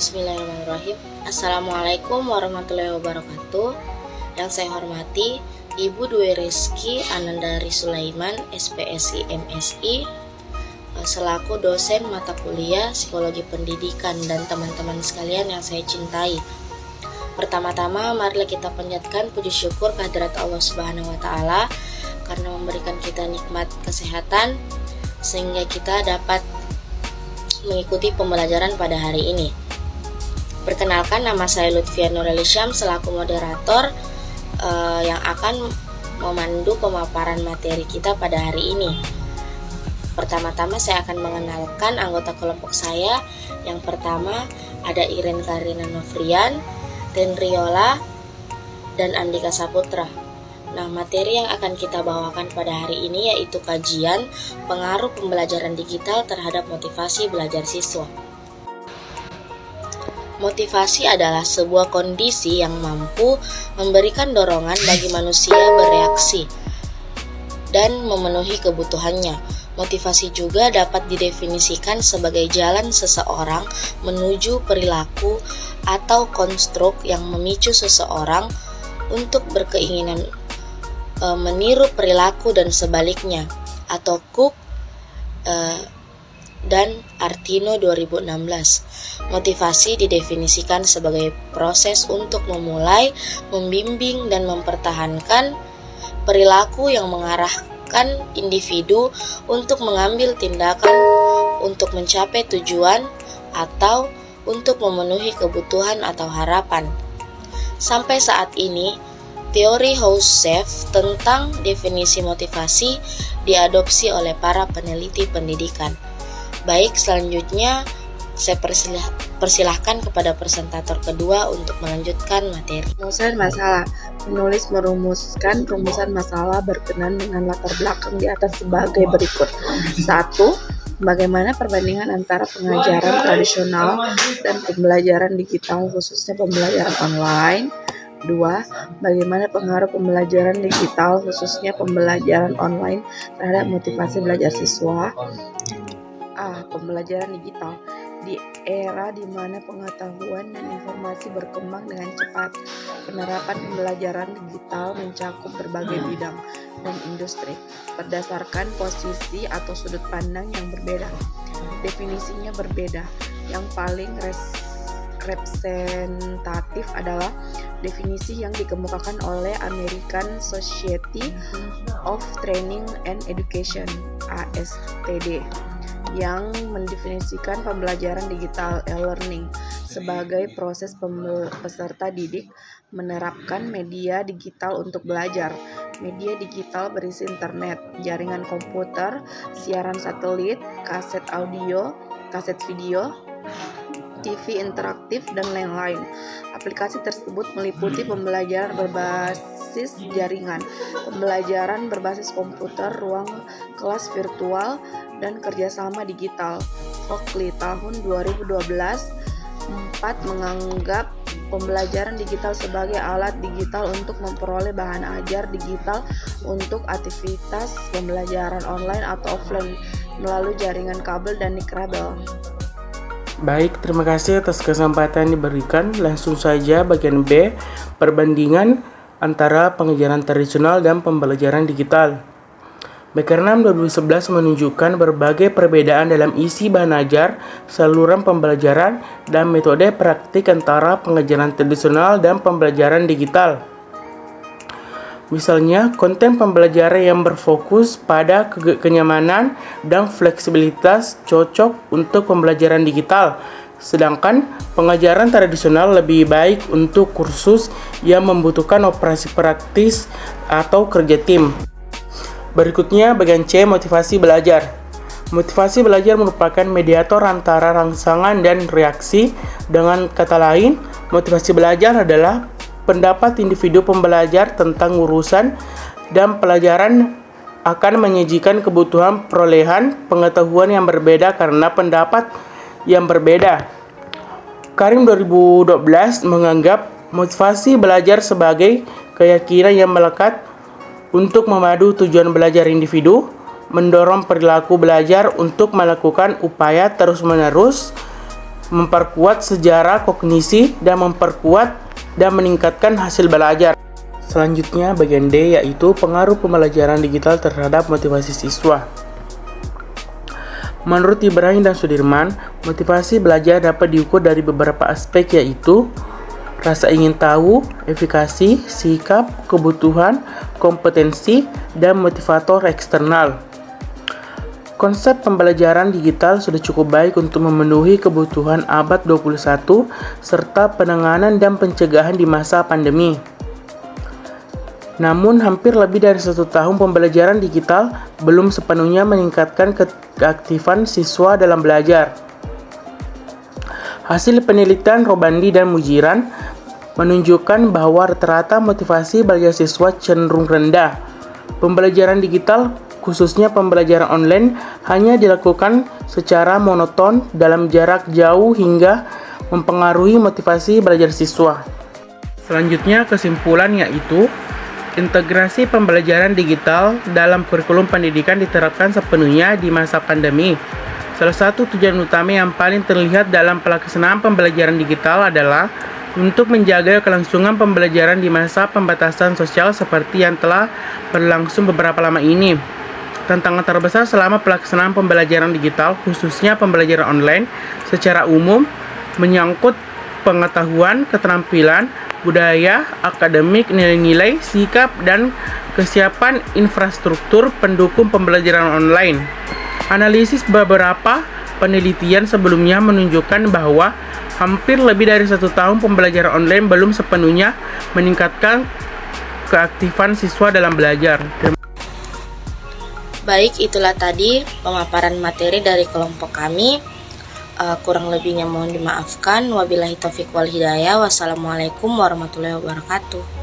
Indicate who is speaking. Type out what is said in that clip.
Speaker 1: Bismillahirrahmanirrahim. Assalamualaikum warahmatullahi wabarakatuh. Yang saya hormati Ibu Dwi Rizky Anandari Sulaiman, SPSI MSI, selaku dosen mata kuliah Psikologi Pendidikan, dan teman-teman sekalian yang saya cintai. Pertama-tama marilah kita panjatkan puji syukur kehadirat Allah Subhanahu wa taala karena memberikan kita nikmat kesehatan sehingga kita dapat mengikuti pembelajaran pada hari ini. Perkenalkan, nama saya Lutfia Nureli Syam selaku moderator yang akan memandu pemaparan materi kita pada hari ini. Pertama-tama saya akan mengenalkan anggota kelompok saya. Yang pertama ada Iren Karina Novrian, Tenriola, dan Andika Saputra. Nah, materi yang akan kita bawakan pada hari ini yaitu kajian pengaruh pembelajaran digital terhadap motivasi belajar siswa. Motivasi adalah sebuah kondisi yang mampu memberikan dorongan bagi manusia bereaksi dan memenuhi kebutuhannya. Motivasi juga dapat didefinisikan sebagai jalan seseorang menuju perilaku atau konstruk yang memicu seseorang untuk berkeinginan meniru perilaku dan sebaliknya, atau Cook dan Artino 2016. Motivasi didefinisikan sebagai proses untuk memulai, membimbing, dan mempertahankan perilaku yang mengarahkan individu untuk mengambil tindakan untuk mencapai tujuan atau untuk memenuhi kebutuhan atau harapan. Sampai saat ini, teori Houssaye tentang definisi motivasi diadopsi oleh para peneliti pendidikan. Baik, selanjutnya saya persilahkan kepada presentator kedua untuk melanjutkan materi.
Speaker 2: Rumusan masalah. Penulis merumuskan rumusan masalah berkenaan dengan latar belakang di atas sebagai berikut. 1. Bagaimana perbandingan antara pengajaran tradisional dan pembelajaran digital, khususnya pembelajaran online. 2. Bagaimana pengaruh pembelajaran digital, khususnya pembelajaran online, terhadap motivasi belajar siswa. Pembelajaran digital. Di era di mana pengetahuan dan informasi berkembang dengan cepat, penerapan pembelajaran digital mencakup berbagai bidang dan industri berdasarkan posisi atau sudut pandang yang berbeda. Definisinya berbeda. Yang paling representatif adalah definisi yang dikemukakan oleh American Society of Training and Education (ASTD) yang mendefinisikan pembelajaran digital e-learning sebagai proses peserta didik menerapkan media digital untuk belajar. Media digital berisi internet, jaringan komputer, siaran satelit, kaset audio, kaset video, TV interaktif, dan lain-lain. Aplikasi tersebut meliputi pembelajaran berbasis jaringan, pembelajaran berbasis komputer, ruang kelas virtual, dan kerjasama digital. Oakley tahun 2012 menganggap pembelajaran digital sebagai alat digital untuk memperoleh bahan ajar digital untuk aktivitas pembelajaran online atau offline melalui jaringan kabel dan nikrabel.
Speaker 3: Baik, terima kasih atas kesempatan diberikan. Langsung saja bagian B, perbandingan antara pengajaran tradisional dan pembelajaran digital. Backernam 2011 menunjukkan berbagai perbedaan dalam isi bahan ajar, saluran pembelajaran, dan metode praktik antara pengajaran tradisional dan pembelajaran digital. Misalnya, konten pembelajaran yang berfokus pada kenyamanan dan fleksibilitas cocok untuk pembelajaran digital, sedangkan pengajaran tradisional lebih baik untuk kursus yang membutuhkan operasi praktis atau kerja tim. Berikutnya bagian C, motivasi belajar. Motivasi belajar merupakan mediator antara rangsangan dan reaksi. Dengan kata lain, motivasi belajar adalah pendapat individu pembelajar tentang urusan dan pelajaran akan menyajikan kebutuhan perolehan pengetahuan yang berbeda karena pendapat yang berbeda. Karim 2012 menganggap motivasi belajar sebagai keyakinan yang melekat untuk memadu tujuan belajar individu, mendorong perilaku belajar untuk melakukan upaya terus-menerus, memperkuat sejarah kognisi, dan memperkuat dan meningkatkan hasil belajar. Selanjutnya bagian D, yaitu pengaruh pembelajaran digital terhadap motivasi siswa. Menurut Ibrahim dan Sudirman, motivasi belajar dapat diukur dari beberapa aspek, yaitu rasa ingin tahu, efikasi, sikap, kebutuhan, kompetensi, dan motivator eksternal. Konsep pembelajaran digital sudah cukup baik untuk memenuhi kebutuhan abad 21 serta penanganan dan pencegahan di masa pandemi. Namun, hampir lebih dari 1 tahun pembelajaran digital belum sepenuhnya meningkatkan keaktifan siswa dalam belajar. Hasil penelitian Robandi dan Mujiran menunjukkan bahwa rata-rata motivasi belajar siswa cenderung rendah. Pembelajaran digital, khususnya pembelajaran online, hanya dilakukan secara monoton dalam jarak jauh hingga mempengaruhi motivasi belajar siswa. Selanjutnya, kesimpulan yaitu integrasi pembelajaran digital dalam kurikulum pendidikan diterapkan sepenuhnya di masa pandemi. Salah satu tujuan utama yang paling terlihat dalam pelaksanaan pembelajaran digital adalah untuk menjaga kelangsungan pembelajaran di masa pembatasan sosial seperti yang telah berlangsung beberapa lama ini. Tantangan terbesar selama pelaksanaan pembelajaran digital, khususnya pembelajaran online, secara umum menyangkut pengetahuan, keterampilan, budaya, akademik, nilai-nilai, sikap, dan kesiapan infrastruktur pendukung pembelajaran online. Analisis beberapa penelitian sebelumnya menunjukkan bahwa hampir lebih dari 1 tahun pembelajaran online belum sepenuhnya meningkatkan keaktifan siswa dalam belajar.
Speaker 1: Baik, itulah tadi pemaparan materi dari kelompok kami. Kurang lebihnya mohon dimaafkan. Wabillahi taufiq wal hidayah. Wassalamualaikum warahmatullahi wabarakatuh.